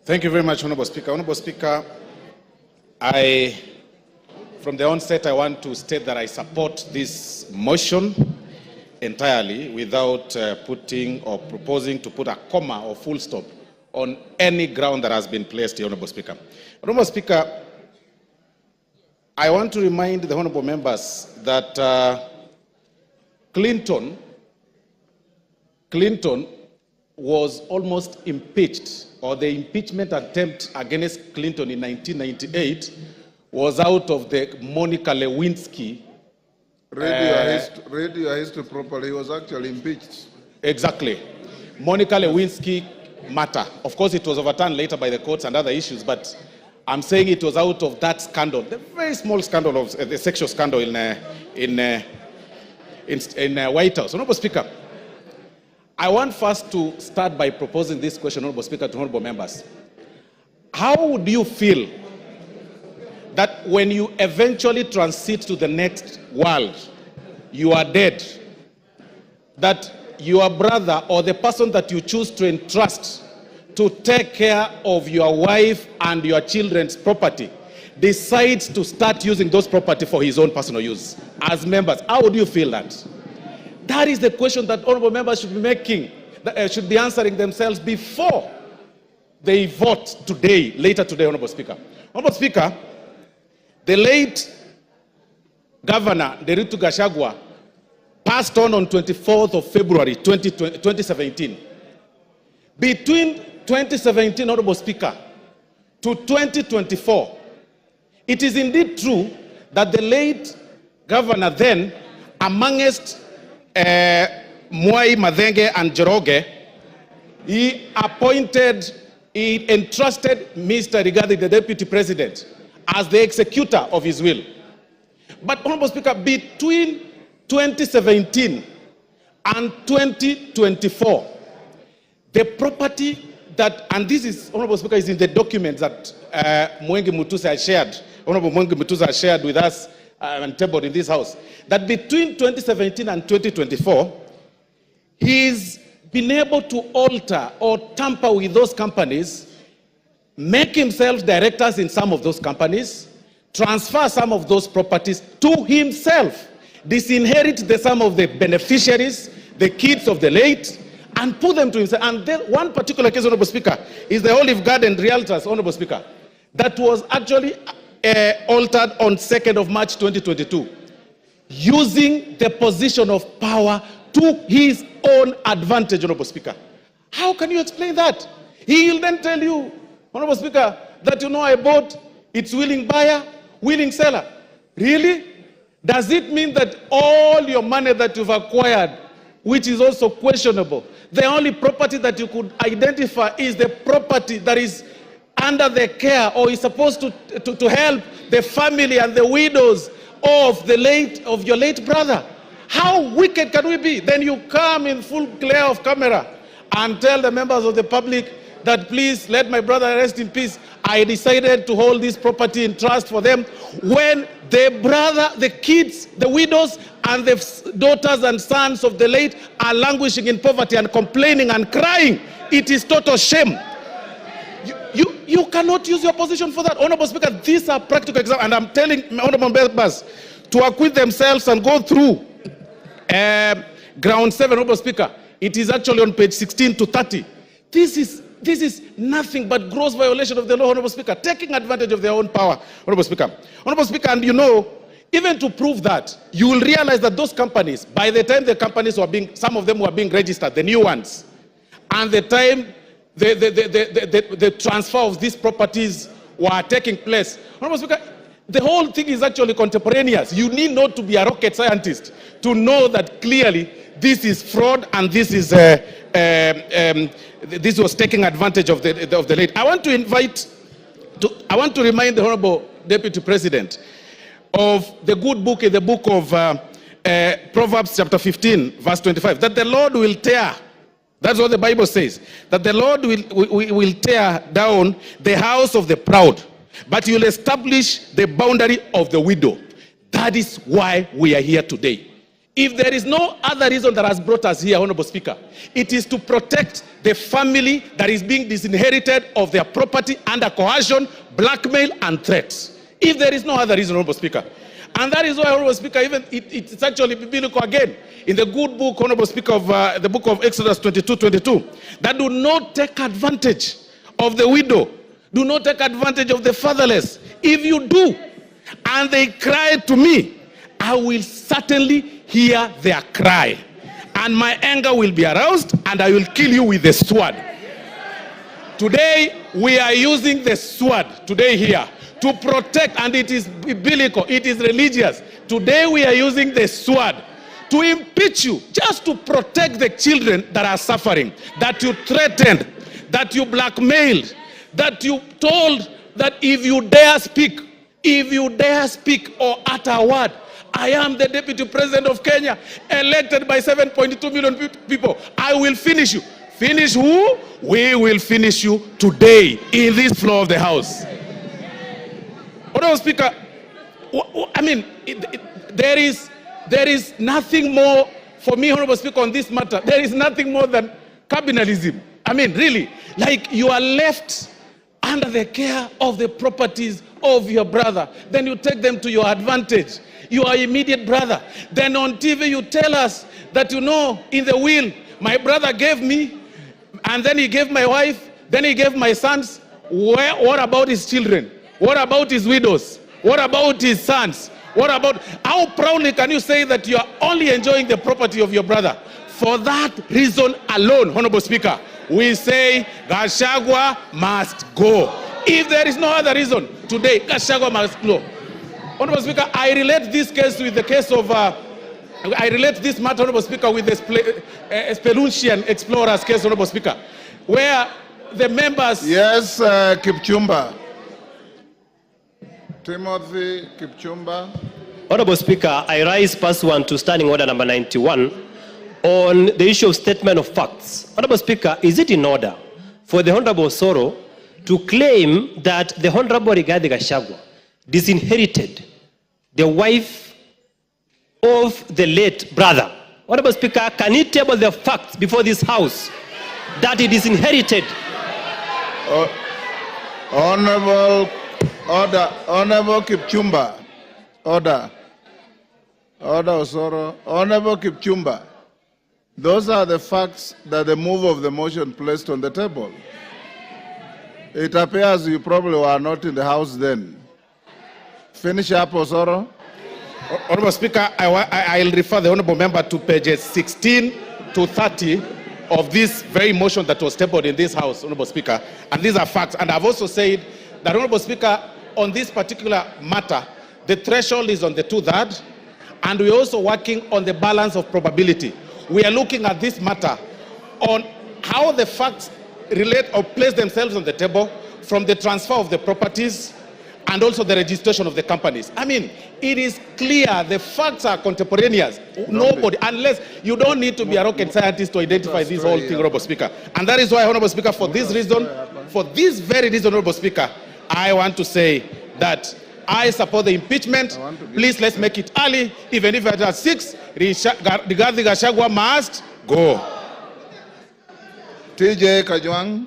Thank you very much, Honorable Speaker. Honorable Speaker, from the onset, I want to state that I support this motion entirely without putting or proposing to put a comma or full stop on any ground that has been placed here, Honorable Speaker. Honorable Speaker, I want to remind the honorable members that Clinton was almost impeached, or the impeachment attempt against Clinton in 1998 was out of the Monica Lewinsky. Read your history properly. He was actually impeached. Exactly. Monica Lewinsky matter. Of course, it was overturned later by the courts and other issues, but I'm saying it was out of that scandal, the very small scandal of the sexual scandal in White House. Honorable Speaker, I want first to start by proposing this question, Honorable Speaker, to honorable members. How would you feel that when you eventually transit to the next world, you are dead, that your brother or the person that you choose to entrust to take care of your wife and your children's property decides to start using those property for his own personal use? As members, how would you feel that? That is the question that honorable members should be making, should be answering themselves before they vote today, later today, Honorable Speaker. Honorable Speaker, the late Governor Rigathi Gachagua passed on 24th of February 2017. Between 2017, Honorable Speaker, to 2024, it is indeed true that the late governor then, amongst Mwai, Madenge, and Njoroge, he entrusted Mr. Rigathi, the deputy president, as the executor of his will. But, Honorable Speaker, between 2017 and 2024, the property that, and this is, Honorable Speaker, is in the documents that Mwengi Mutusa has shared, Honorable Mwengi Mutusa has shared with us and tabled in this house, that between 2017 and 2024, he's been able to alter or tamper with those companies, make himself directors in some of those companies, transfer some of those properties to himself, disinherit some of the beneficiaries, the kids of the late, and put them to himself. And then one particular case, Honorable Speaker, is the Olive Garden Realtors, Honorable Speaker, that was actually altered on 2nd of March 2022, using the position of power to his own advantage, Honorable Speaker. How can you explain that? He will then tell you, Honorable Speaker, that I bought, it's willing buyer, willing seller. Really? Does it mean that all your money that you've acquired, which is also questionable, the only property that you could identify is the property that is under the care or is supposed to help the family and the widows of your late brother? How wicked can we be? Then you come in full glare of camera and tell the members of the public that please let my brother rest in peace. I decided to hold this property in trust for them, when the brother, the kids, the widows, and the daughters and sons of the late are languishing in poverty and complaining and crying. It is total shame. You cannot use your position for that. Honorable Speaker, these are practical examples, and I'm telling honorable members to acquit themselves and go through ground 7, Honorable Speaker. It is actually on page 16 to 30. This is nothing but gross violation of the law, Honorable Speaker, taking advantage of their own power, Honorable Speaker. Honorable Speaker, and even to prove that, you will realize that those companies, by the time the companies some of them were being registered, the new ones, and the time the transfer of these properties were taking place, Honorable Speaker, the whole thing is actually contemporaneous. You need not to be a rocket scientist to know that clearly this is fraud and this is this was taking advantage of the late. I want to remind the Honorable Deputy President of the good book in the book of Proverbs chapter 15, verse 25, that the Lord will tear, that's what the Bible says, that the Lord will tear down the house of the proud, but he will establish the boundary of the widow. That is why we are here today. If there is no other reason that has brought us here, Honorable Speaker, it is to protect the family that is being disinherited of their property under coercion, blackmail, and threats. If there is no other reason, Honorable Speaker. And that is why, Honorable Speaker, even it's actually biblical again, in the good book, Honorable Speaker, of the book of Exodus 22:22, that do not take advantage of the widow, do not take advantage of the fatherless. If you do, and they cry to me, I will certainly hear their cry, and my anger will be aroused, and I will kill you with the sword. Today, we are using the sword today here to protect, and it is biblical, it is religious. Today, we are using the sword to impeach you, just to protect the children that are suffering, that you threatened, that you blackmailed, that you told that if you dare speak or utter a word, I am the Deputy President of Kenya, elected by 7.2 million people. I will finish you. Finish who? We will finish you today in this floor of the House. Honorable Speaker, I mean, there is nothing more for me, Honorable Speaker, on this matter. There is nothing more than cabinalism. I mean, really, like you are left under the care of the properties of your brother. Then you take them to your advantage. Your immediate brother. Then on TV you tell us that, you know, in the will, my brother gave me, and then he gave my wife, then he gave my sons. What about his children? What about his widows? What about his sons? What about, how proudly can you say that you are only enjoying the property of your brother? For that reason alone, Honorable Speaker, we say Gachagua must go. If there is no other reason, today Gachagua must go. Honorable Speaker, I relate this case with the case of, I relate this matter, Honorable Speaker, with the Spelunchian explorers case, Honorable Speaker, where the members... Yes, Kipchumba. Timothy Kipchumba. Honorable Speaker, I rise pursuant to Standing Order number 91 on the issue of statement of facts. Honorable Speaker, is it in order for the Honorable Osoro to claim that the Honorable Rigathi Gachagua disinherited the wife of the late brother? Honorable Speaker, can he table the facts before this House that he disinherited? Honorable Kipchumba. Order Osoro. Honorable Kipchumba. Those are the facts that the move of the motion placed on the table. It appears you probably were not in the House then. Finish up, Osoro. Honorable Speaker, I'll refer the Honorable Member to pages 16 to 30 of this very motion that was tabled in this House, Honorable Speaker. And these are facts. And I've also said that, Honorable Speaker, on this particular matter, the threshold is on the 2/3, and we're also working on the balance of probability. We are looking at this matter on how the facts relate or place themselves on the table from the transfer of the properties and also the registration of the companies. I mean, it is clear, the facts are contemporaneous. Nobody, unless you don't need to be a rocket scientist to identify this whole thing, Honorable Speaker. And that is why, Honorable Speaker, for this reason, for this very reason, Honorable Speaker, I want to say that I support the impeachment. Please, let's make it early. Even if it's at 6, Rigathi Gachagua must go. TJ Kajwang.